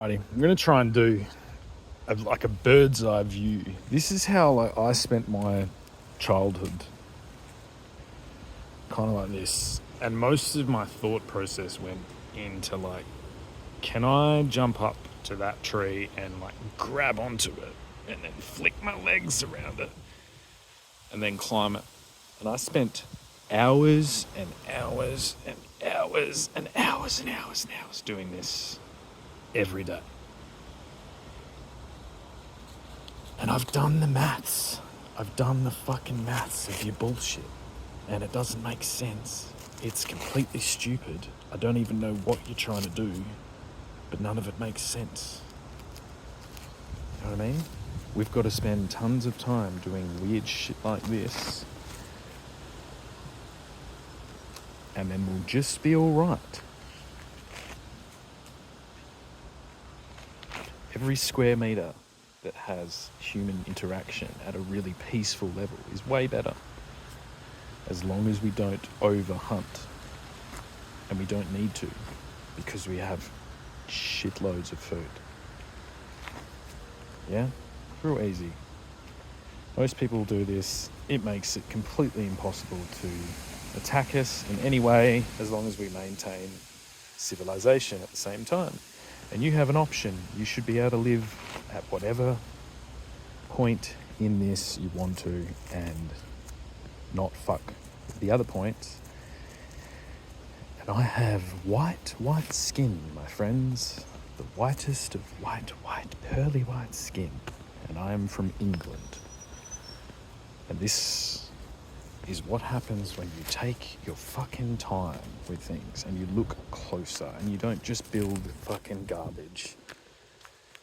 I'm going to try and do like a bird's eye view. This is how I spent my childhood, kind of like this. And most of my thought process went into like, can I jump up to that tree and like grab onto it and then flick my legs around it and then climb it? And I spent hours and hours and hours and hours and hours and hours doing this every day. And I've done the maths. I've done the fucking maths of your bullshit. And it doesn't make sense. It's completely stupid. I don't even know what you're trying to do, but none of it makes sense. You know what I mean? We've got to spend tons of time doing weird shit like this, and then we'll just be all right. Every square meter that has human interaction at a really peaceful level is way better, as long as we don't over-hunt. And we don't need to, because we have shitloads of food. Yeah? Real easy. Most people do this. It makes it completely impossible to attack us in any way, as long as we maintain civilization at the same time. And you have an option. You should be able to live at whatever point in this you want to and not fuck the other points. And I have white skin, my friends. The whitest of white, pearly white skin. And I am from England. And this is what happens when you take your fucking time with things and you look closer and you don't just build fucking garbage.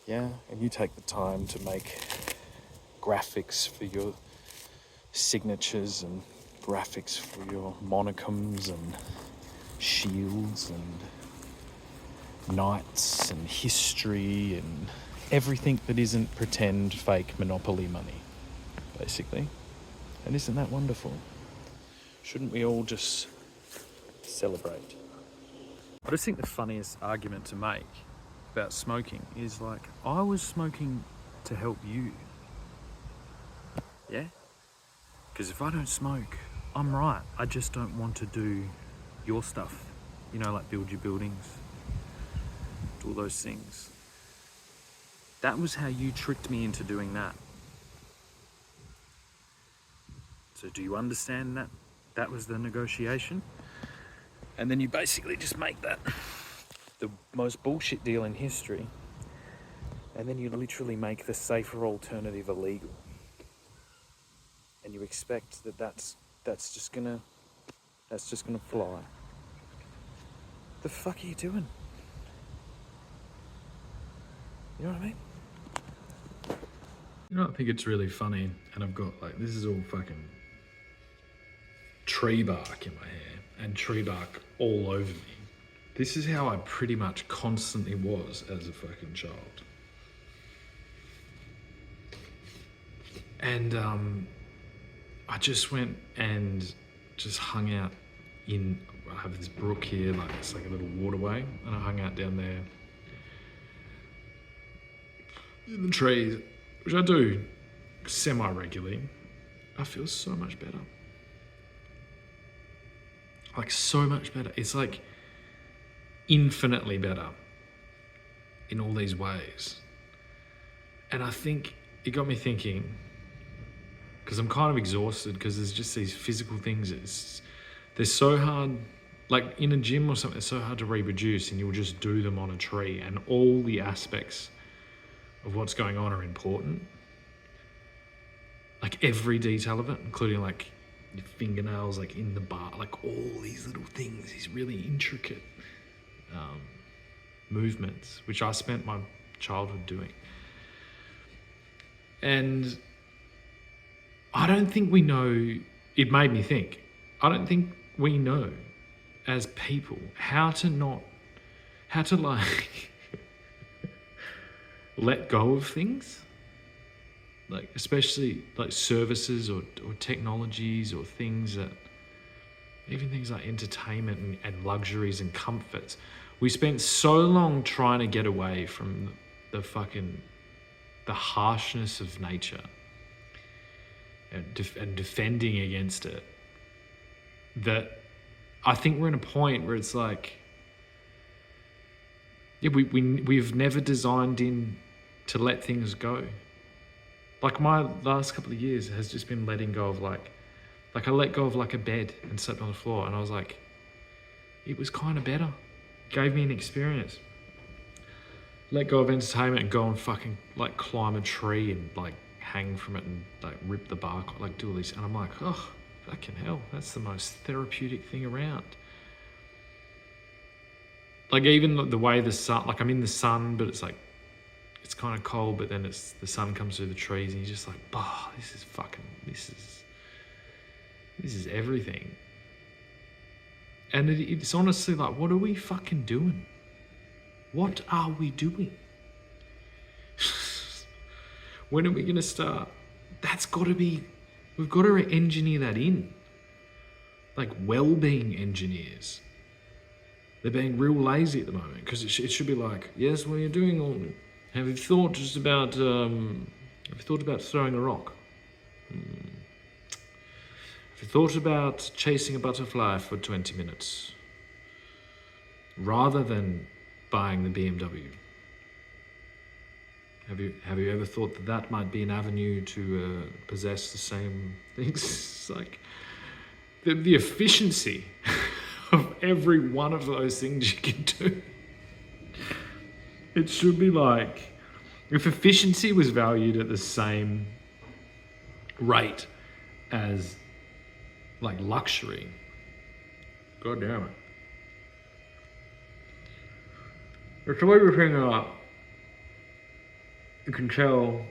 Yeah? And you take the time to make graphics for your signatures and graphics for your monicums and shields and knights and history and everything that isn't pretend fake Monopoly money, basically. And isn't that wonderful? Shouldn't we all just celebrate? I just think the funniest argument to make about smoking is like, I was smoking to help you. Yeah? Because if I don't smoke, I'm right. I just don't want to do your stuff. You know, like build your buildings, do all those things. That was how you tricked me into doing that. So do you understand that? That was the negotiation? And then you basically just make that the most bullshit deal in history. And then you literally make the safer alternative illegal. And you expect that that's just gonna fly. The fuck are you doing? You know what I mean? You know, I think it's really funny, and I've got like, this is all fucking tree bark in my hair and tree bark all over me. This is how I pretty much constantly was as a fucking child. And I just went and just hung out in, I have this brook here, like it's like a little waterway, and I hung out down there in the trees, which I do semi-regularly. I feel so much better. Like so much better. It's like infinitely better in all these ways. And I think it got me thinking, because I'm kind of exhausted because there's just these physical things. They're so hard, like in a gym or something, it's so hard to reproduce, and you'll just do them on a tree, and all the aspects of what's going on are important. Like every detail of it, including like your fingernails, like in the bar, like all these little things, these really intricate movements, which I spent my childhood doing. And I don't think we know, it made me think, I don't think we know as people how to like let go of things, like especially like services or technologies or things that, even things like entertainment and luxuries and comforts. We spent so long trying to get away from the harshness of nature and defending against it, that I think we're in a point where it's like, yeah, we've never designed in to let things go. Like my last couple of years has just been letting go of like I let go of like a bed and slept on the floor, and I was like, it was kind of better. It gave me an experience. Let go of entertainment and go and fucking like climb a tree and like hang from it and like rip the bark, like do all this. And I'm like, oh, fucking hell, that's the most therapeutic thing around. Like even the way the sun, like I'm in the sun, but it's like, it's kind of cold, but then the sun comes through the trees and you're just like, oh, this is everything. And it's honestly like, what are we fucking doing? What are we doing? When are we going to start? We've got to engineer that in. Like well-being engineers. They're being real lazy at the moment, because it should be like, yes, well, you're doing all. Have you thought about throwing a rock? Have you thought about chasing a butterfly for 20 minutes? Rather than buying the BMW. Have you ever thought that might be an avenue to possess the same things? It's like the efficiency of every one of those things you can do. It should be like, if efficiency was valued at the same rate as like luxury, god damn it. It's everything you can tell.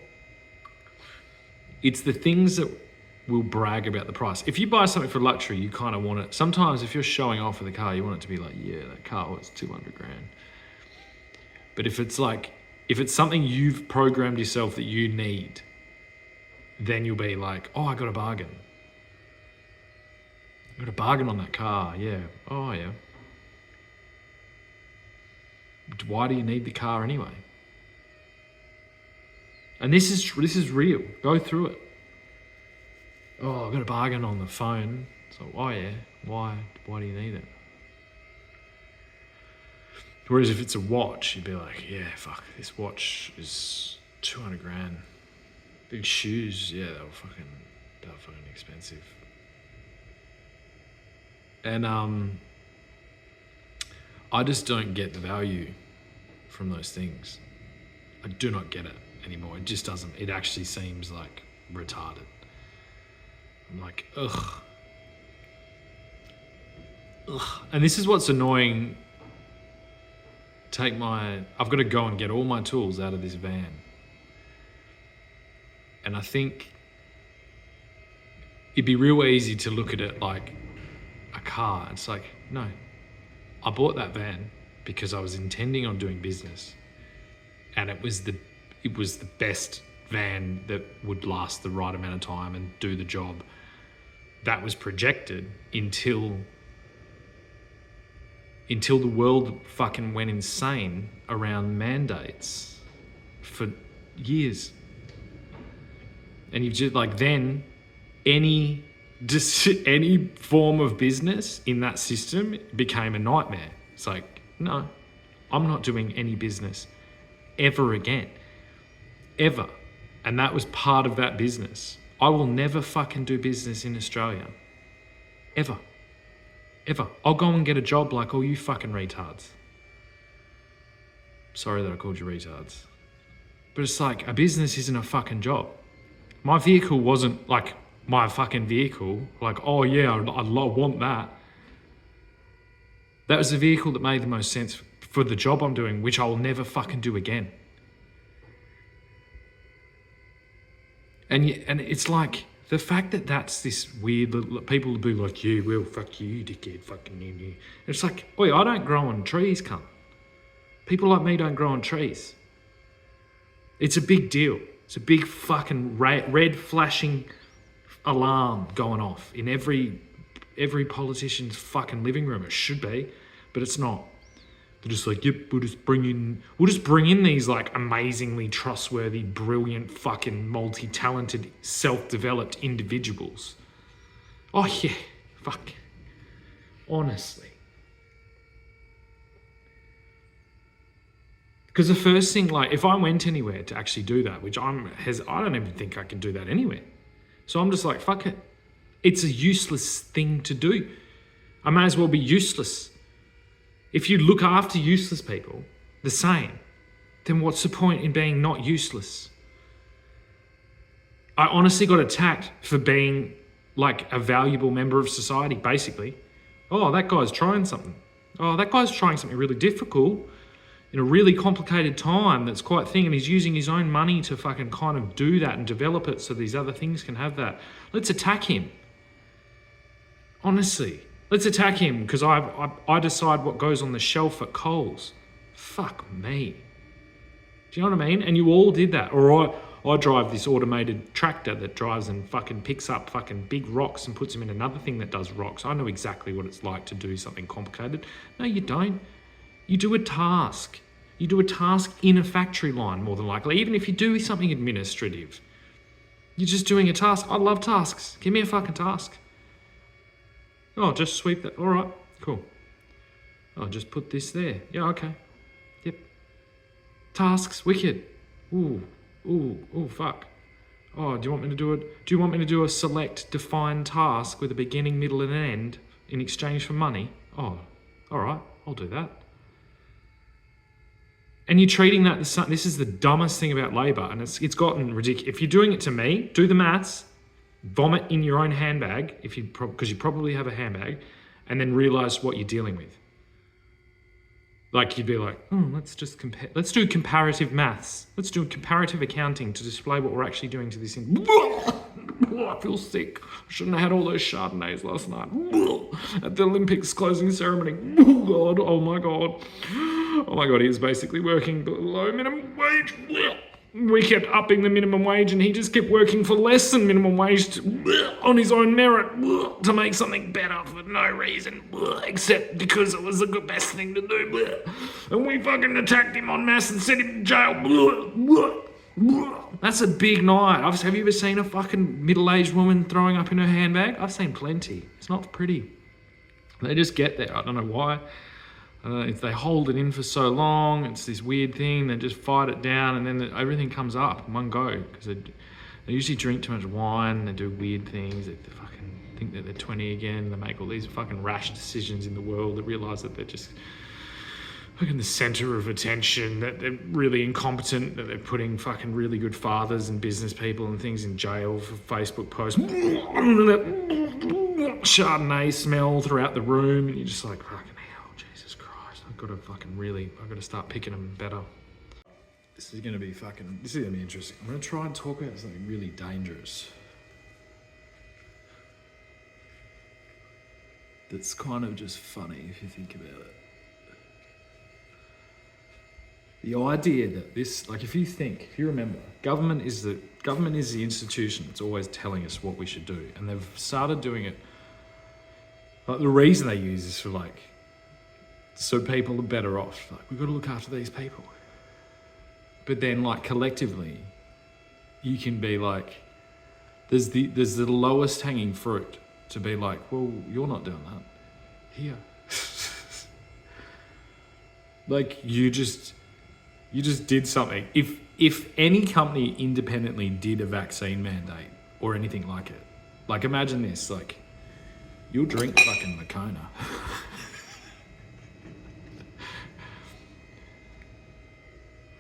It's the things that will brag about the price. If you buy something for luxury, you kind of want it. Sometimes if you're showing off with a car, you want it to be like, yeah, that car was 200 grand. But if it's something you've programmed yourself that you need, then you'll be like, oh, I got a bargain. I got a bargain on that car, yeah. Oh, yeah. Why do you need the car anyway? And this is real. Go through it. Oh, I got a bargain on the phone. So, oh yeah, why do you need it? Whereas if it's a watch, you'd be like, yeah, fuck, this watch is 200 grand. Big shoes, yeah, they were fucking expensive. And I just don't get the value from those things. I do not get it anymore. It just doesn't. It actually seems like retarded. I'm like, ugh. And this is what's annoying. I've got to go and get all my tools out of this van. And I think it'd be real easy to look at it like a car. It's like, no, I bought that van because I was intending on doing business. And it was the best van that would last the right amount of time and do the job. That was projected until the world fucking went insane around mandates for years. And you've just like, then any form of business in that system became a nightmare. It's like, no, I'm not doing any business ever again. Ever. And that was part of that business. I will never fucking do business in Australia. Ever. Ever. I'll go and get a job like all you fucking retards. Sorry that I called you retards. But it's like, a business isn't a fucking job. My vehicle wasn't like my fucking vehicle. Like, oh yeah, I want that. That was the vehicle that made the most sense for the job I'm doing, which I will never fucking do again. And it's like, the fact that that's this weird, people will be like, yeah, well, fuck you, dickhead, fucking you. It's like, oi, I don't grow on trees, cunt. People like me don't grow on trees. It's a big deal. It's a big fucking red flashing alarm going off in every politician's fucking living room. It should be, but it's not. They're just like, yep, we'll just bring in these like amazingly trustworthy, brilliant, fucking multi-talented, self-developed individuals. Oh yeah, fuck. Honestly. Because the first thing, like, if I went anywhere to actually do that, which I don't even think I can do that anywhere. So I'm just like, fuck it. It's a useless thing to do. I may as well be useless. If you look after useless people the same, then what's the point in being not useless? I honestly got attacked for being like a valuable member of society, basically. Oh, that guy's trying something. Oh, that guy's trying something really difficult in a really complicated time that's quite thing, and he's using his own money to fucking kind of do that and develop it so these other things can have that. Let's attack him. Honestly, let's attack him because I decide what goes on the shelf at Coles. Fuck me. Do you know what I mean? And you all did that. Or I drive this automated tractor that drives and fucking picks up fucking big rocks and puts them in another thing that does rocks. I know exactly what it's like to do something complicated. No, you don't. You do a task. You do a task in a factory line, more than likely, even if you do something administrative. You're just doing a task. I love tasks. Give me a fucking task. Oh, just sweep that. All right, cool. Oh, just put this there. Yeah, okay. Yep. Tasks, wicked. Ooh, fuck. Oh, do you want me to do it? Do you want me to do a select defined task with a beginning, middle, and end in exchange for money? Oh, all right, I'll do that. And you're treating that this is the dumbest thing about Labor, and it's gotten ridiculous. If you're doing it to me, do the maths, vomit in your own handbag because you probably have a handbag, and then realize what you're dealing with. Like, you'd be like, let's just compare. Let's do comparative maths. Let's do comparative accounting to display what we're actually doing to this thing. I feel sick. I shouldn't have had all those Chardonnays last night. At the Olympics closing ceremony. Oh my God. Oh my God, he was basically working below minimum wage. We kept upping the minimum wage and he just kept working for less than minimum wage on his own merit to make something better for no reason except because it was the best thing to do. And we fucking attacked him en masse and sent him to jail. That's a big night. Have you ever seen a fucking middle-aged woman throwing up in her handbag? I've seen plenty. It's not pretty. They just get there. I don't know why. If they hold it in for so long, it's this weird thing. They just fight it down, and then everything comes up in one go. Because they usually drink too much wine. They do weird things. They fucking think that they're 20 again. They make all these fucking rash decisions in the world. They realise that they're just fucking the centre of attention. That they're really incompetent. That they're putting fucking really good fathers and business people and things in jail for Facebook posts. Chardonnay smell throughout the room, and you're just like, fucking hell, Jesus Christ, I've got to start picking them better. This is going to be interesting. I'm going to try and talk about something really dangerous. That's kind of just funny if you think about it. The idea that if you remember, government is the institution that's always telling us what we should do, and they've started doing it. Like, the reason they use is for so people are better off. Like, we've got to look after these people. But then, collectively, you can be like, there's the lowest hanging fruit to be like, well, you're not doing that here. You just did something. If any company independently did a vaccine mandate or anything like it, imagine this, you'll drink fucking Moccona.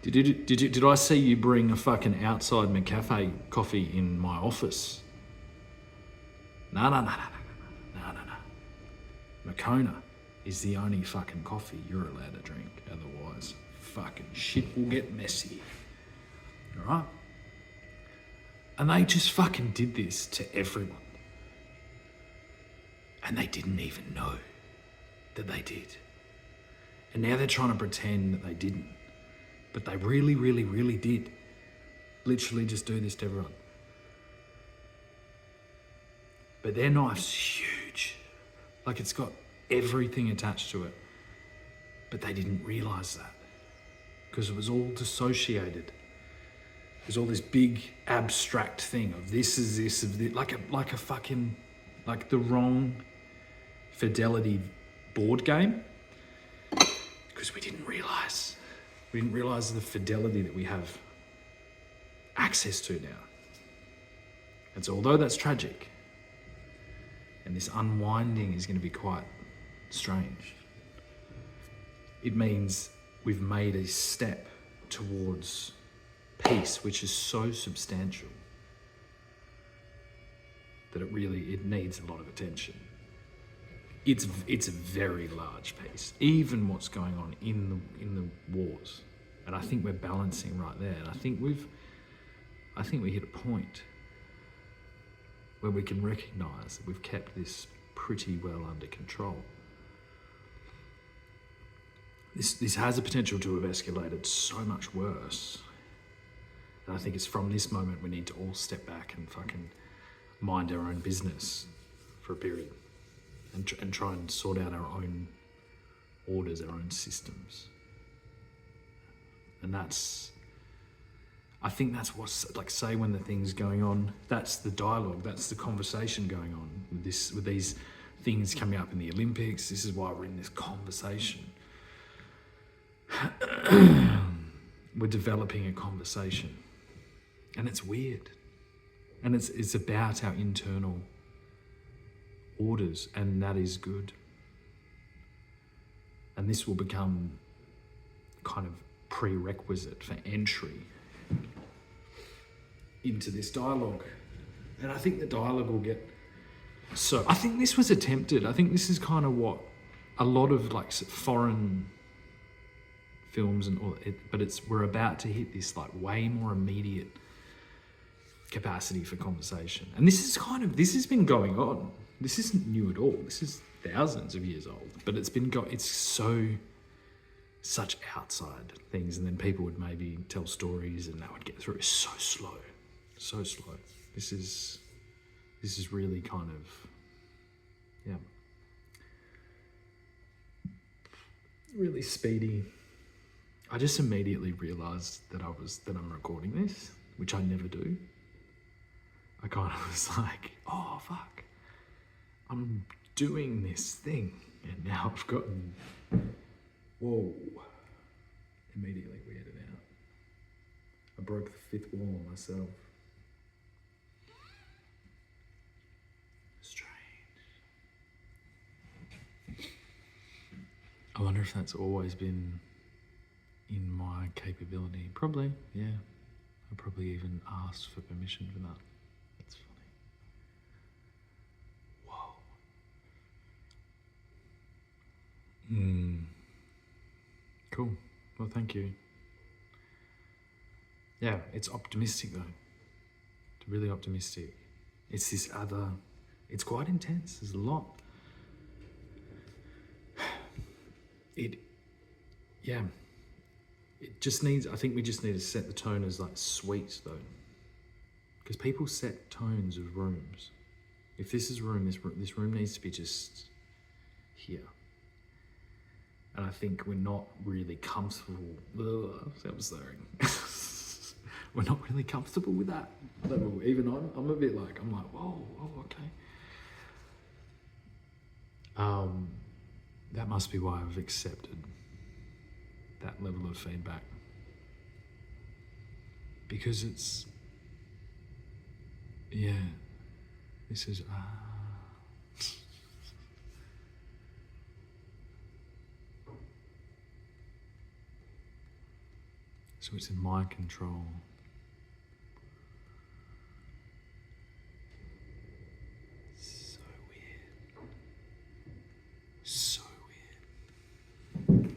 Did I see you bring a fucking outside McCafe coffee in my office? No. Moccona is the only fucking coffee you're allowed to drink. Otherwise, fucking shit will get messy. Alright? And they just fucking did this to everyone. And they didn't even know that they did. And now they're trying to pretend that they didn't. But they really, really, really did. Literally just do this to everyone. But their knife's huge. It's got everything attached to it. But they didn't realize that because it was all dissociated. There's all this big abstract thing of this is this, of this, like a fucking, like the wrong fidelity board game. Because we didn't realize the fidelity that we have access to now. And so although that's tragic, and this unwinding is going to be quite strange, it means we've made a step towards peace, which is so substantial that it needs a lot of attention. It's a very large piece, even what's going on in the wars, and I think we're balancing right there. And I think we hit a point where we can recognise that we've kept this pretty well under control. This has a potential to have escalated so much worse. And I think it's from this moment we need to all step back and fucking mind our own business for a period and try and sort out our own orders, our own systems. And I think that's what's, like, say when the thing's going on, that's the dialogue, that's the conversation going on with these things coming up in the Olympics. This is why we're in this conversation. We're developing a conversation, and it's weird, and it's about our internal orders, and that is good. And this will become kind of prerequisite for entry into this dialogue. And I think the dialogue will get... So I think this was attempted. I think this is kind of what a lot of like foreign films and all it, but we're about to hit this like way more immediate capacity for conversation. And this has been going on. This isn't new at all. This is thousands of years old, but it's such outside things, and then people would maybe tell stories and that would get through. It's so slow. This is really kind of, yeah, really speedy. I just immediately realised that I'm recording this, which I never do. I kind of was like, oh fuck, I'm doing this thing, and now I've gotten, whoa, immediately weirded out. I broke the fifth wall on myself. Strange. I wonder if that's always been in my capability. Probably, yeah. I probably even asked for permission for that. That's funny. Whoa. Cool. Well, thank you. Yeah, it's optimistic though. It's really optimistic. It's it's quite intense. There's a lot. It just needs, I think we just need to set the tone as like sweet though. Because people set tones of rooms. If this is a room, this room needs to be just here. And I think we're not really comfortable. I'm sorry. We're not really comfortable with that level. Even I'm a bit like, I'm like, whoa, okay. That must be why I've accepted that level of feedback. Because it's, yeah, this is, so it's in my control. So weird. So weird.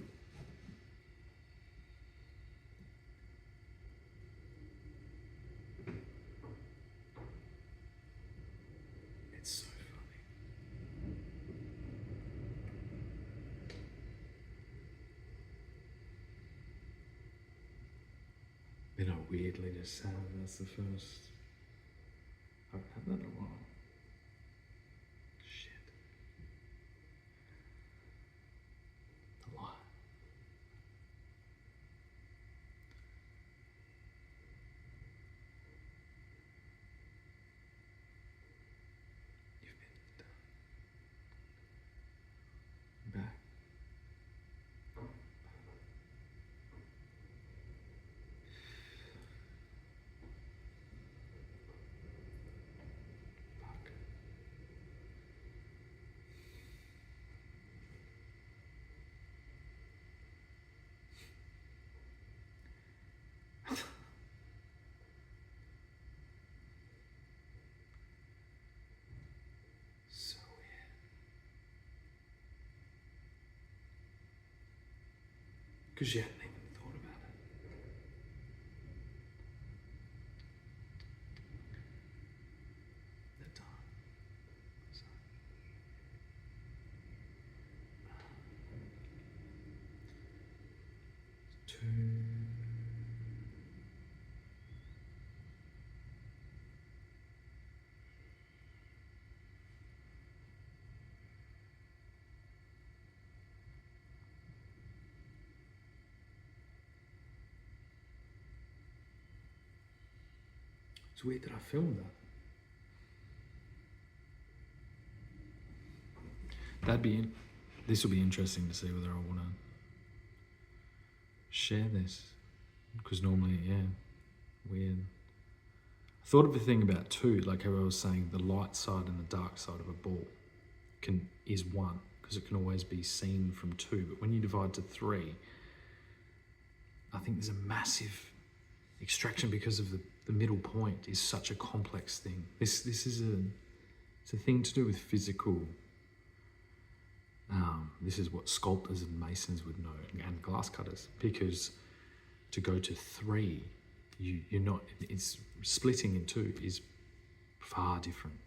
It's so funny. You know, weirdly just sad that's the first. I've had that in a while. Shit. A lot. Because you hadn't even thought about it. That time. So. 2. It's weird that I filmed that. This will be interesting to see whether I want to share this. Because normally, weird. I thought of a thing about 2, like how I was saying, the light side and the dark side of a ball is 1, because it can always be seen from 2. But when you divide to 3, I think there's a massive extraction because of the middle point is such a complex thing. This is it's a thing to do with physical. This is what sculptors and masons would know, and glass cutters, because to go to 3, you're not. It's splitting in 2 is far different.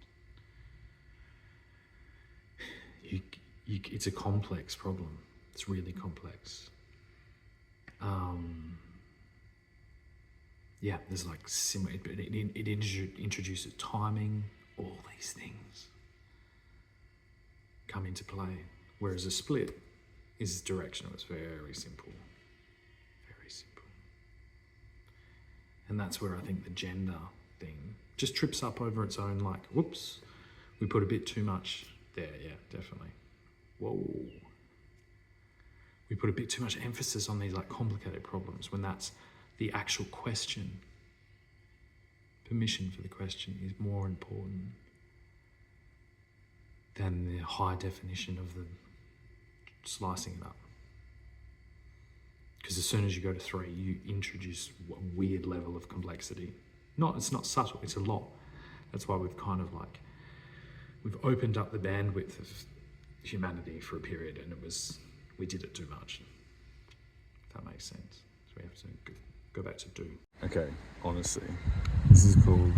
It's a complex problem. It's really complex. Yeah, there's like it introduces timing. All these things come into play. Whereas a split is directional. It's very simple. Very simple. And that's where I think the gender thing just trips up over its own, like, whoops, we put a bit too much there. Yeah, definitely. Whoa. We put a bit too much emphasis on these like complicated problems when that's the actual question. Permission for the question is more important than the high definition of the slicing it up. Because as soon as you go to 3, you introduce a weird level of complexity. It's not subtle, it's a lot. That's why we've kind of like, we've opened up the bandwidth of humanity for a period, and we did it too much. If that makes sense. So we have to go back to do. Okay, honestly, this is called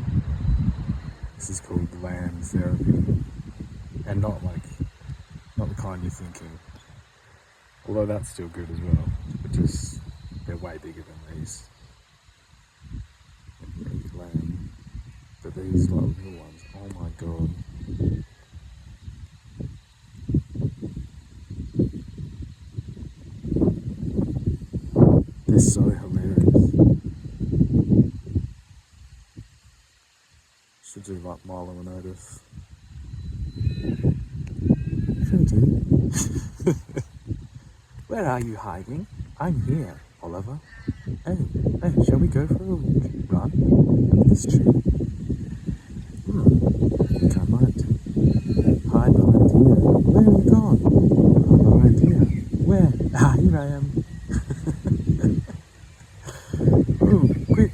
land therapy, and not the kind you're thinking. Although that's still good as well, but just they're way bigger than these. Land, but these like little ones. Oh my god. They're so hilarious. Should do like Milo and Otis. Should do. Where are you hiding? I'm here, Oliver. Hey, shall we go for a run under this tree? I think I might hide behind here. Where are you gone? Oh, behind here. Where? Here I am. Oh, quick,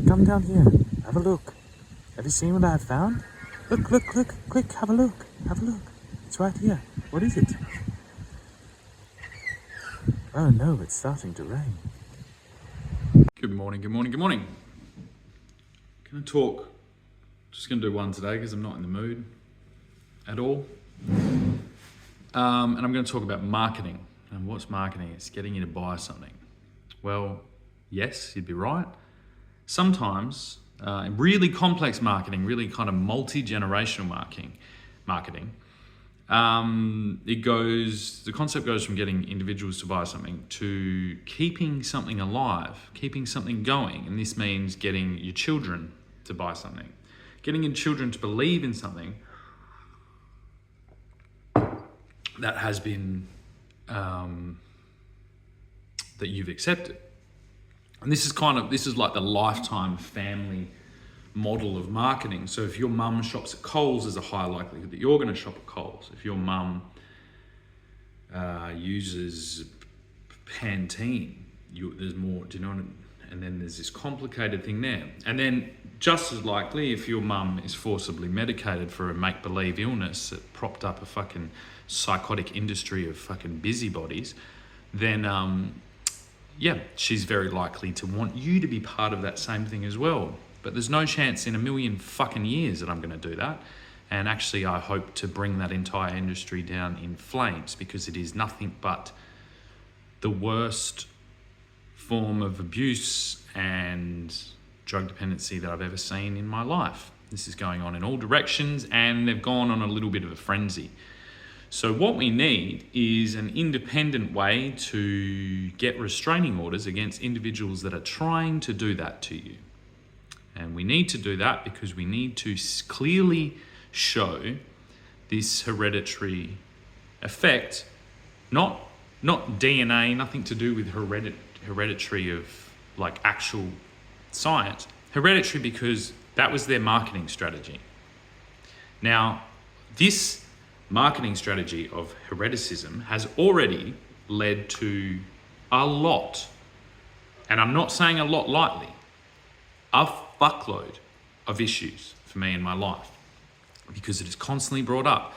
come down here. Have a look. Have you seen what I've found? Look, quick, have a look. It's right here. What is it? Oh no, it's starting to rain. Good morning. Just gonna do one today because I'm not in the mood at all. And I'm gonna talk about marketing. And what's marketing? It's getting you to buy something. Well, yes, you'd be right. Sometimes, in really complex marketing, really kind of multi-generational marketing, the concept goes from getting individuals to buy something to keeping something alive, keeping something going. And this means getting your children to buy something, getting your children to believe in something that has been, that you've accepted. And this is like the lifetime family model of marketing. So if your mum shops at Coles, there's a high likelihood that you're going to shop at Coles. If your mum uses Pantene, there's more, do you know what I mean? And then there's this complicated thing there. And then just as likely, if your mum is forcibly medicated for a make-believe illness that propped up a fucking psychotic industry of fucking busybodies, then yeah, she's very likely to want you to be part of that same thing as well. But there's no chance in a million fucking years that I'm going to do that. And actually, I hope to bring that entire industry down in flames, because it is nothing but the worst form of abuse and drug dependency that I've ever seen in my life. This is going on in all directions, and they've gone on a little bit of a frenzy. So what we need is an independent way to get restraining orders against individuals that are trying to do that to you. And we need to do that because we need to clearly show this hereditary effect, not DNA, nothing to do with hereditary of like actual science. Hereditary because that was their marketing strategy. Now, this marketing strategy of hereticism has already led to a lot, and I'm not saying a lot lightly, a fuckload of issues for me in my life, because it is constantly brought up.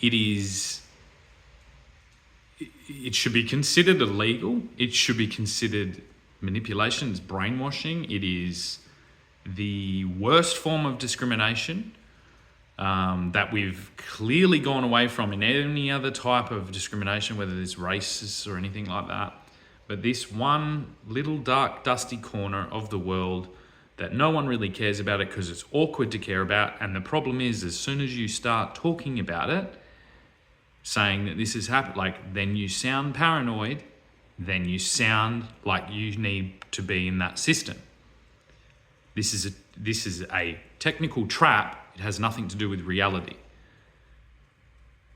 It should be considered illegal. It should be considered manipulation. It's brainwashing. It is the worst form of discrimination that we've clearly gone away from in any other type of discrimination, whether it's racist or anything like that. But this one little dark, dusty corner of the world that no one really cares about it because it's awkward to care about. And the problem is, as soon as you start talking about it, saying that this has happened, like, then you sound paranoid, then you sound like you need to be in that system. This is a technical trap. It has nothing to do with reality.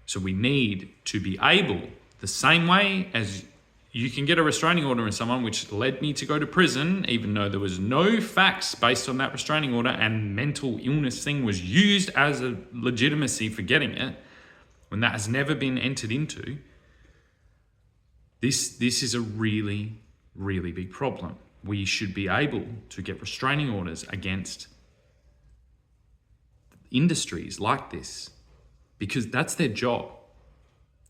So we need to be able, the same way as you can get a restraining order on someone, which led me to go to prison, even though there was no facts based on that restraining order, and mental illness thing was used as a legitimacy for getting it, when that has never been entered into. This is a really, really big problem. We should be able to get restraining orders against industries like this, because that's their job.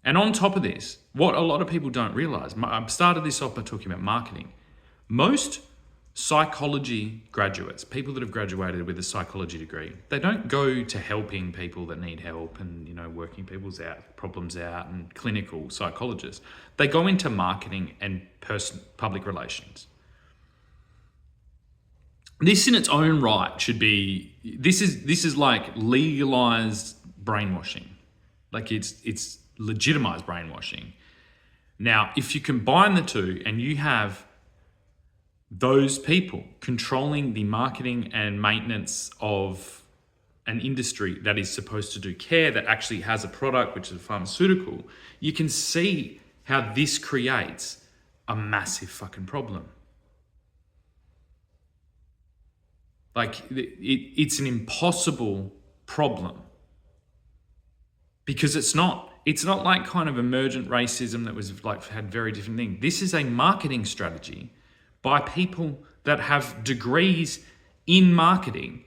And on top of this, what a lot of people don't realize, I started this off by talking about marketing. Most psychology graduates, people that have graduated with a psychology degree, they don't go to helping people that need help and, working people's problems out and clinical psychologists. They go into marketing and public relations. This in its own right should be, this is like legalized brainwashing. Like it's legitimized brainwashing. Now, if you combine the two and you have those people controlling the marketing and maintenance of an industry that is supposed to do care, that actually has a product, which is a pharmaceutical, you can see how this creates a massive fucking problem. Like, it's an impossible problem, because it's not like kind of emergent racism that was like had very different things. This is a marketing strategy by people that have degrees in marketing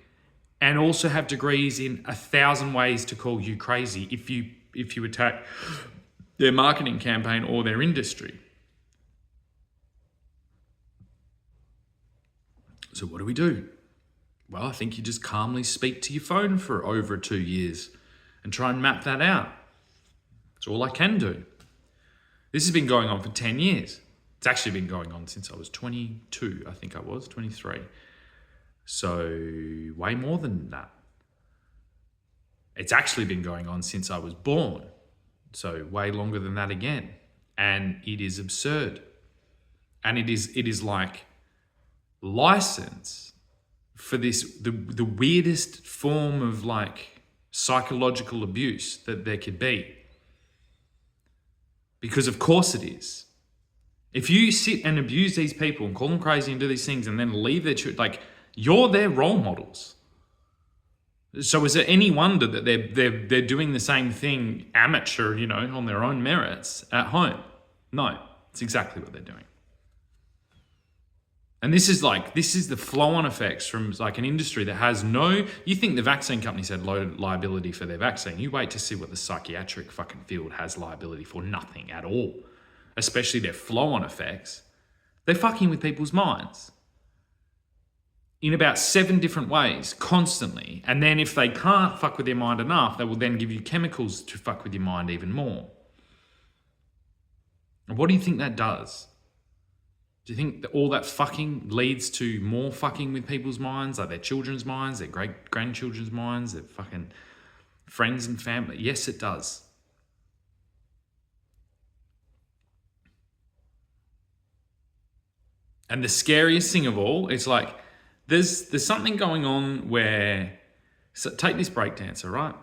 and also have degrees in 1,000 ways to call you crazy if you attack their marketing campaign or their industry. So what do we do? Well, I think you just calmly speak to your phone for over 2 years and try and map that out. That's all I can do. This has been going on for 10 years. It's actually been going on since I was 22, I think I was, 23. So way more than that. It's actually been going on since I was born. So way longer than that again. And it is absurd. And it is like license for this, the weirdest form of like psychological abuse that there could be. Because of course it is. If you sit and abuse these people and call them crazy and do these things and then leave their church, like, you're their role models. So is it any wonder that they're doing the same thing amateur, on their own merits at home? No, it's exactly what they're doing. And this is the flow-on effects from like an industry that has you think the vaccine companies had low liability for their vaccine. You wait to see what the psychiatric fucking field has liability for. Nothing at all. Especially their flow-on effects. They're fucking with people's minds in about 7 different ways constantly. And then if they can't fuck with their mind enough, they will then give you chemicals to fuck with your mind even more. And what do you think that does? Do you think that all that fucking leads to more fucking with people's minds, like their children's minds, their great-grandchildren's minds, their fucking friends and family? Yes, it does. And the scariest thing of all is like, there's something going on where, so take this breakdancer, right?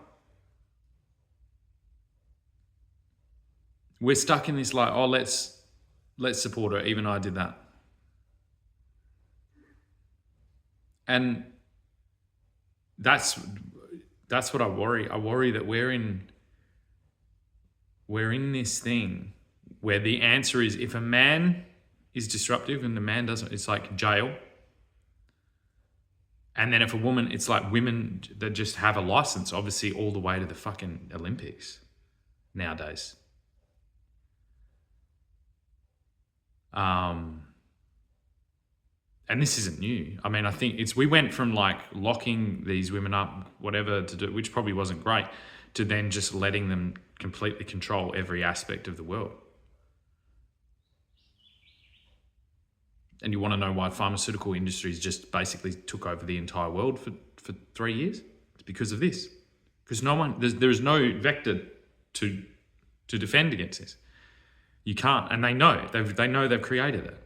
We're stuck in this like, oh, let's support her. Even I did that. And that's what I worry. I worry that we're in this thing where the answer is, if a man is disruptive and the man doesn't, it's like jail. And then if a woman, it's like women that just have a license, obviously all the way to the fucking Olympics nowadays. And this isn't new. I mean, I think we went from like locking these women up, whatever to do, which probably wasn't great, to then just letting them completely control every aspect of the world. And you want to know why pharmaceutical industries just basically took over the entire world for 3 years? It's because of this. Because there's no vector to defend against this. You can't, and they know. They know they've created it.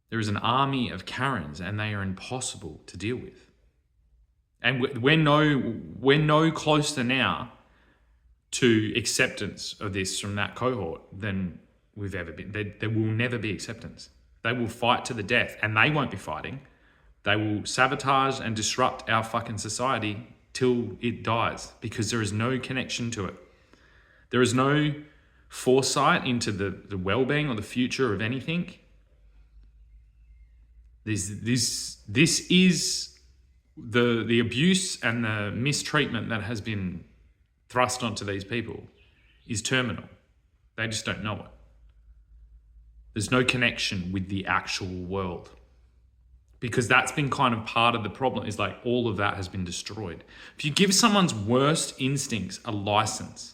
There is an army of Karens, and they are impossible to deal with. And we're no closer now to acceptance of this from that cohort than we've ever been. There will never be acceptance. They will fight to the death, and they won't be fighting. They will sabotage and disrupt our fucking society till it dies, because there is no connection to it. There is no foresight into the well-being or the future of anything. This is the abuse and the mistreatment that has been thrust onto these people is terminal. They just don't know it. There's no connection with the actual world, because that's been kind of part of the problem, is like all of that has been destroyed. If you give someone's worst instincts a license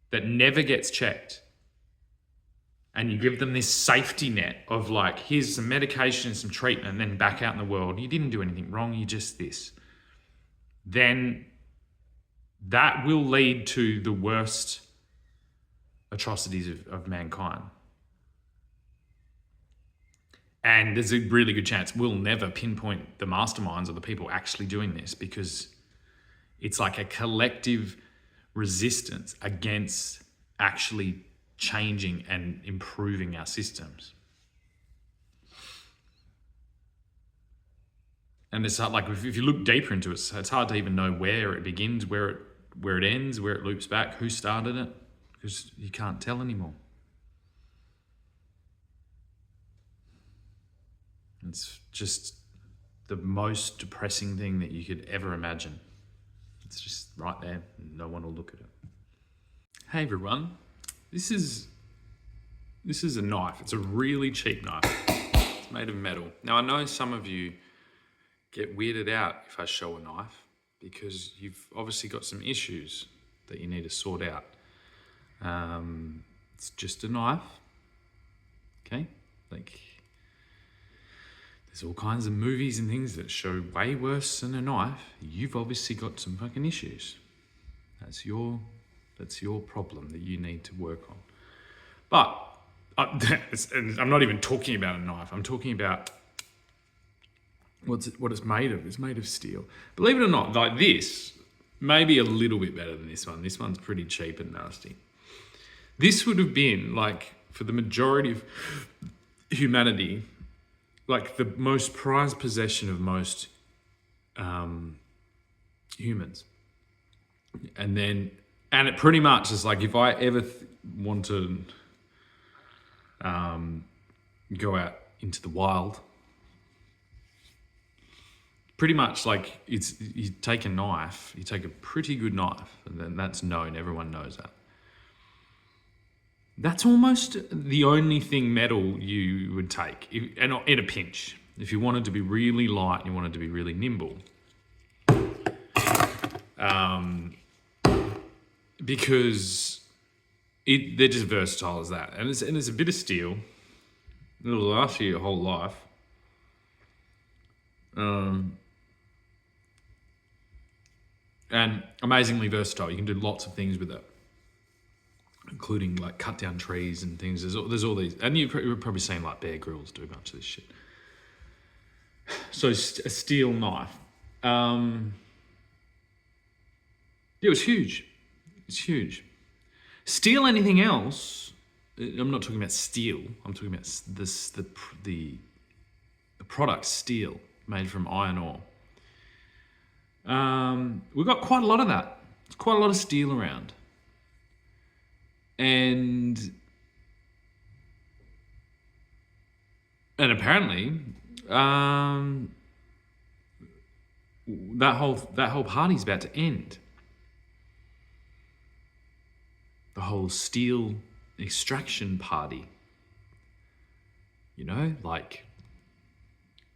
that never gets checked, and you give them this safety net of like, here's some medication and some treatment, and then back out in the world, you didn't do anything wrong, you just this, then that will lead to the worst atrocities of mankind. And there's a really good chance we'll never pinpoint the masterminds or the people actually doing this, because it's like a collective resistance against actually changing and improving our systems. And it's like, if you look deeper into it, it's hard to even know where it begins, where it ends, where it loops back, who started it, because you can't tell anymore. It's just the most depressing thing that you could ever imagine. It's just right there, and no one will look at it. Hey everyone, this is a knife. It's a really cheap knife. It's made of metal. Now I know some of you get weirded out if I show a knife, because you've obviously got some issues that you need to sort out. It's just a knife, okay? Like, there's all kinds of movies and things that show way worse than a knife. You've obviously got some fucking issues. That's your problem that you need to work on. But I'm not even talking about a knife. I'm talking about what it's made of. It's made of steel. Believe it or not, like this, maybe a little bit better than this one. This one's pretty cheap and nasty. This would have been, like, for the majority of humanity, like the most prized possession of most humans. And it pretty much is like, if I ever want to go out into the wild, pretty much like you take a knife, you take a pretty good knife, and then that's known, everyone knows that. That's almost the only thing metal you would take, and in a pinch. If you wanted to be really light and you wanted to be really nimble. Because they're just versatile as that. And it's a bit of steel. It'll last you your whole life. And amazingly versatile. You can do lots of things with it, including like cut down trees and things. There's all these, and you've probably seen like Bear Grylls do a bunch of this shit. So a steel knife. It was huge. It's huge. Steal anything else? I'm not talking about steel. I'm talking about the product steel made from iron ore. We've got quite a lot of that. There's quite a lot of steel around. And apparently, that whole party's about to end. The whole steel extraction party. You know, like,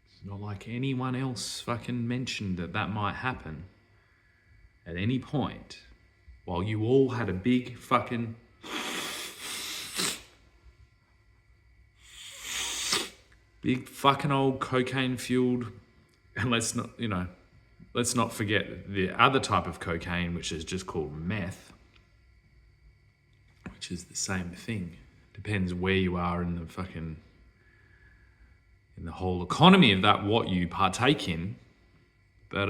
it's not like anyone else fucking mentioned that might happen at any point while you all had a big fucking old cocaine fueled, and let's not forget the other type of cocaine, which is just called meth, which is the same thing. Depends where you are in the whole economy of that, what you partake in. But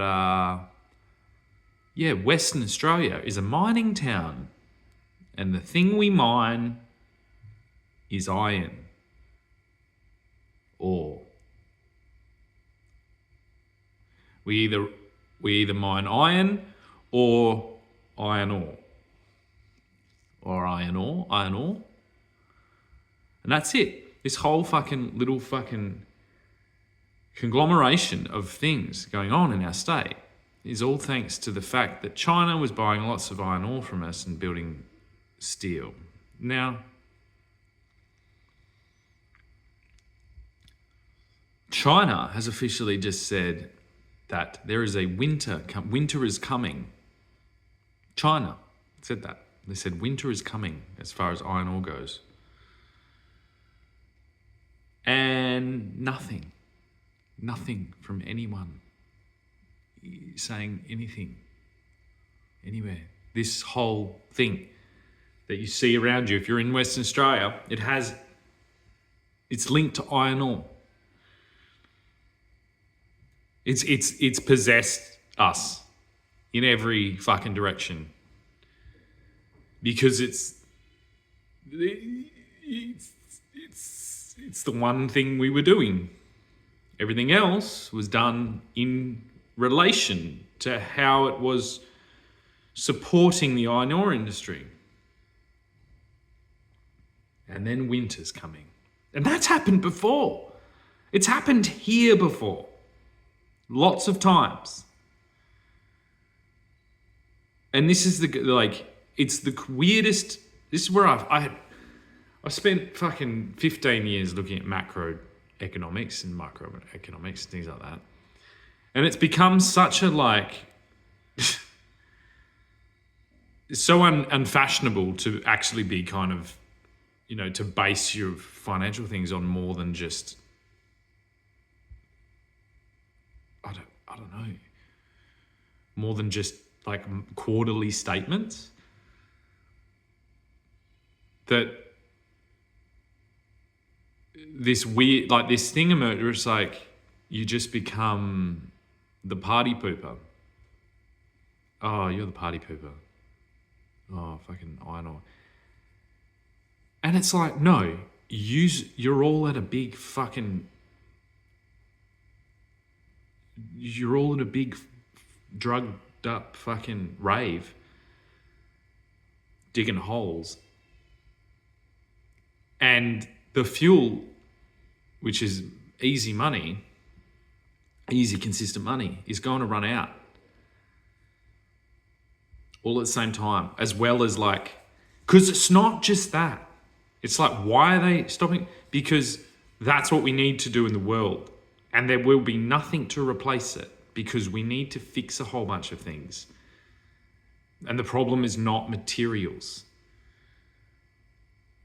yeah, Western Australia is a mining town, and the thing we mine is iron ore. We either mine iron or iron ore. Or iron ore. And that's it. This whole fucking little fucking conglomeration of things going on in our state is all thanks to the fact that China was buying lots of iron ore from us and building steel. Now, China has officially just said that there is a winter is coming. China said that. They said winter is coming as far as iron ore goes. And nothing from anyone saying anything anywhere. This whole thing that you see around you, if you're in Western Australia, it's linked to iron ore. It's possessed us in every fucking direction. Because it's the one thing we were doing. Everything else was done in relation to how it was supporting the iron ore industry. And then winter's coming. And that's happened before. It's happened here before. Lots of times. And this is it's the weirdest. This is where I've spent fucking 15 years looking at macroeconomics and microeconomics and things like that. And it's become such a so unfashionable to actually be kind of, to base your financial things on more than just, I don't know, more than just like quarterly statements. That this weird, this thing emerged where it's like, you just become the party pooper. Oh, you're the party pooper. Oh, fucking iron ore. And it's like, no, you're all at a big fucking, you're all in a big drugged up fucking rave, digging holes. And the fuel, which is easy money, easy, consistent money, is going to run out. All at the same time, as well as because it's not just that. It's like, why are they stopping? Because that's what we need to do in the world. And there will be nothing to replace it because we need to fix a whole bunch of things. And the problem is not materials.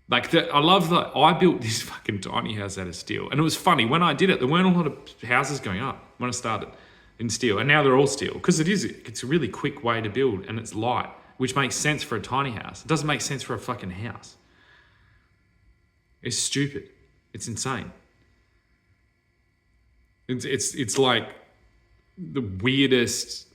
Like, I love that I built this fucking tiny house out of steel. And it was funny, when I did it, there weren't a lot of houses going up when I started in steel. And now they're all steel because it's a really quick way to build and it's light, which makes sense for a tiny house. It doesn't make sense for a fucking house. It's stupid. It's insane. It's like the weirdest.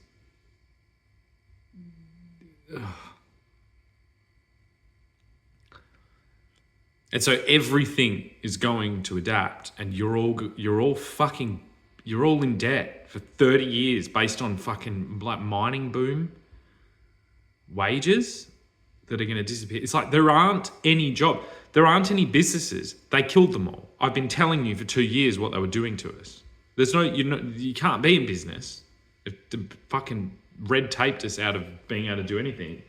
And so everything is going to adapt, and you're all in debt for 30 years based on fucking like mining boom wages that are going to disappear. It's like there aren't any jobs. There aren't any businesses. They killed them all. I've been telling you for 2 years what they were doing to us. There's no, you can't be in business. It fucking red taped us out of being able to do anything.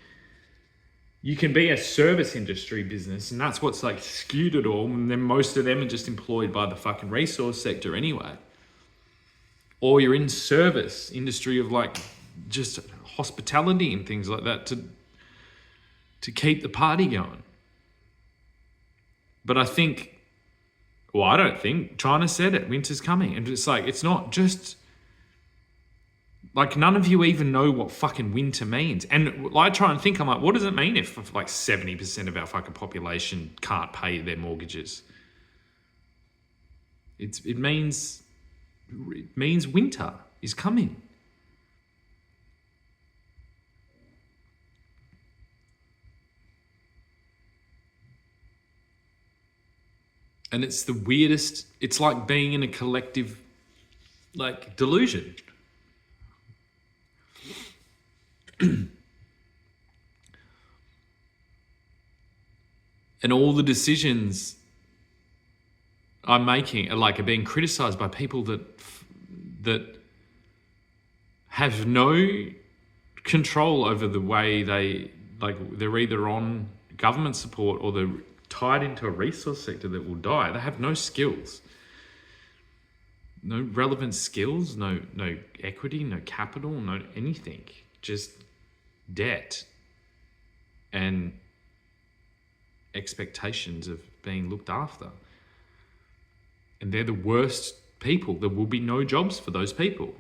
You can be a service industry business, and that's what's like skewed it all. And then most of them are just employed by the fucking resource sector anyway. Or you're in service industry of like just hospitality and things like that to keep the party going. But I don't think, China said it, winter's coming. And it's like, it's not just, like none of you even know what fucking winter means. And I try and think, I'm like, what does it mean if like 70% of our fucking population can't pay their mortgages? It means winter is coming. And it's the weirdest, it's like being in a collective, like, delusion. And all the decisions I'm making are being criticized by people that have no control over the way they're either on government support or they're tied into a resource sector that will die. They have no skills, no relevant skills, no equity, no capital, no anything, just debt and expectations of being looked after. And they're the worst people. There will be no jobs for those people.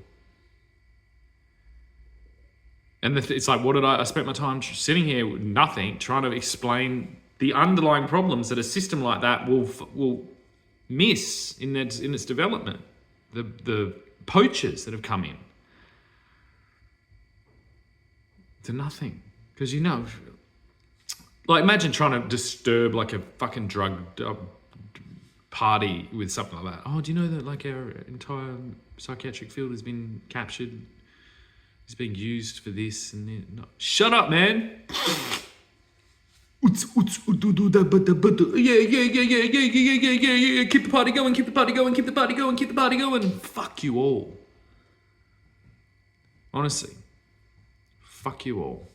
And it's like, what did I spent my time sitting here with nothing, trying to explain the underlying problems that a system like that will miss in its development. The poachers that have come in to nothing. Because like imagine trying to disturb like a fucking drug party with something like that. Oh, do you know that like our entire psychiatric field has been captured? It's being used for this and that. No. Shut up, man. Yeah. Keep the party going, keep the party going, keep the party going, keep the party going. Fuck you all. Honestly. Fuck you all.